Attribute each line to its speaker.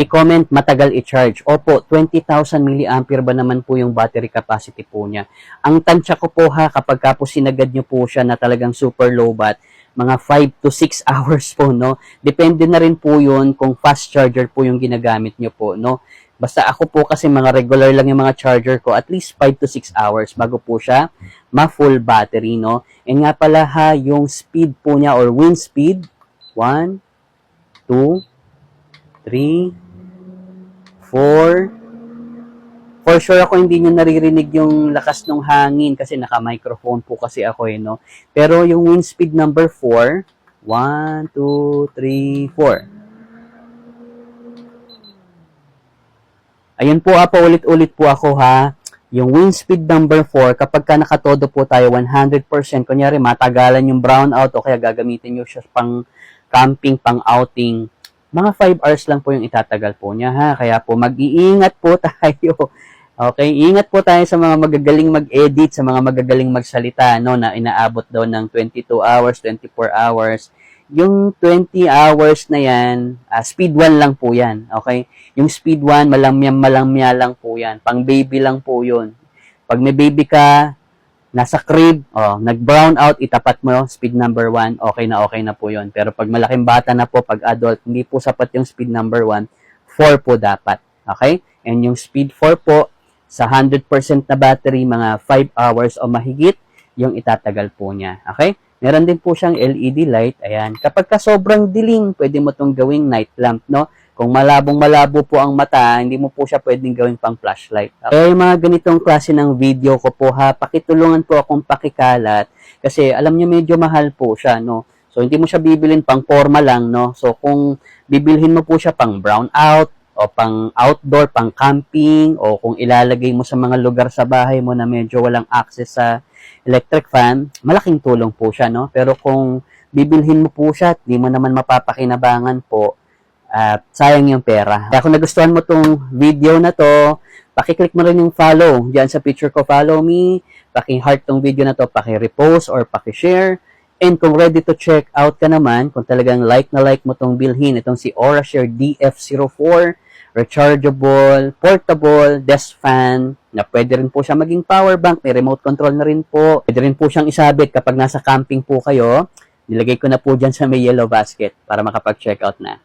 Speaker 1: I-comment, matagal i-charge. Opo, 20,000 mAh ba naman po yung battery capacity po niya. Ang tansya ko po ha, kapag ka po sinagad nyo po siya na talagang super low bat, mga 5 to 6 hours po, no? Depende na rin po yun kung fast charger po yung ginagamit nyo po, no? Basta ako po kasi mga regular lang yung mga charger ko, at least 5 to 6 hours bago po siya ma-full battery, no? And nga pala ha, yung speed po niya or wind speed, 1, 2, 3, 4. For sure ako hindi nyo naririnig yung lakas ng hangin kasi naka-microphone po kasi ako no. Pero yung wind speed number 4, 1, 2, 3, 4. Ayun po paulit-ulit po ako ha. Yung wind speed number 4, kapag ka nakatodo po tayo 100%, kunyari matagalan yung brownout o kaya gagamitin nyo siya pang camping, pang outing, mga 5 hours lang po yung itatagal po niya ha. Kaya po mag-iingat po tayo. Okay, ingat po tayo sa mga magagaling mag-edit, sa mga magagaling magsalita, no, na inaabot daw ng 22 hours, 24 hours. Yung 20 hours na yan, speed 1 lang po yan. Okay? Yung speed 1, malamya lang po yan. Pang baby lang po yun. Pag may baby ka, nasa crib, nag-brown out, itapat mo, speed number 1, okay na po yun. Pero pag malaking bata na po, pag adult, hindi po sapat yung speed number 1, 4 po dapat. Okay? And yung speed 4 po, sa 100% na battery, mga 5 hours o mahigit, yung itatagal po niya. Okay? Meron din po siyang LED light. Ayan. Kapag ka sobrang dilim, pwede mo itong gawing night lamp, no? Kung malabong-malabo po ang mata, hindi mo po siya pwedeng gawing pang flashlight. Kaya yung mga ganitong klase ng video ko po ha, pakitulungan po akong pakikalat kasi alam niyo medyo mahal po siya, no? So hindi mo siya bibilin pang forma lang, no? So kung bibilhin mo po siya pang brown out o pang outdoor, pang camping o kung ilalagay mo sa mga lugar sa bahay mo na medyo walang access sa electric fan, malaking tulong po siya, no? Pero kung bibilhin mo po siya at di mo naman mapapakinabangan po, at sayang yung pera. Kaya kung nagustuhan mo tong video na to, pakiclick mo rin yung follow. Diyan sa picture ko, follow me. Paki-heart tong video na to, paki-repost or paki-share. And kung ready to check out ka naman, kung talagang like mo tong bilhin, itong si Aurashare DF04, rechargeable, portable, desk fan, na pwede rin po siya maging power bank, may remote control na rin po. Pwede rin po siyang isabit kapag nasa camping po kayo. Nilagay ko na po dyan sa may yellow basket para makapag-check out na.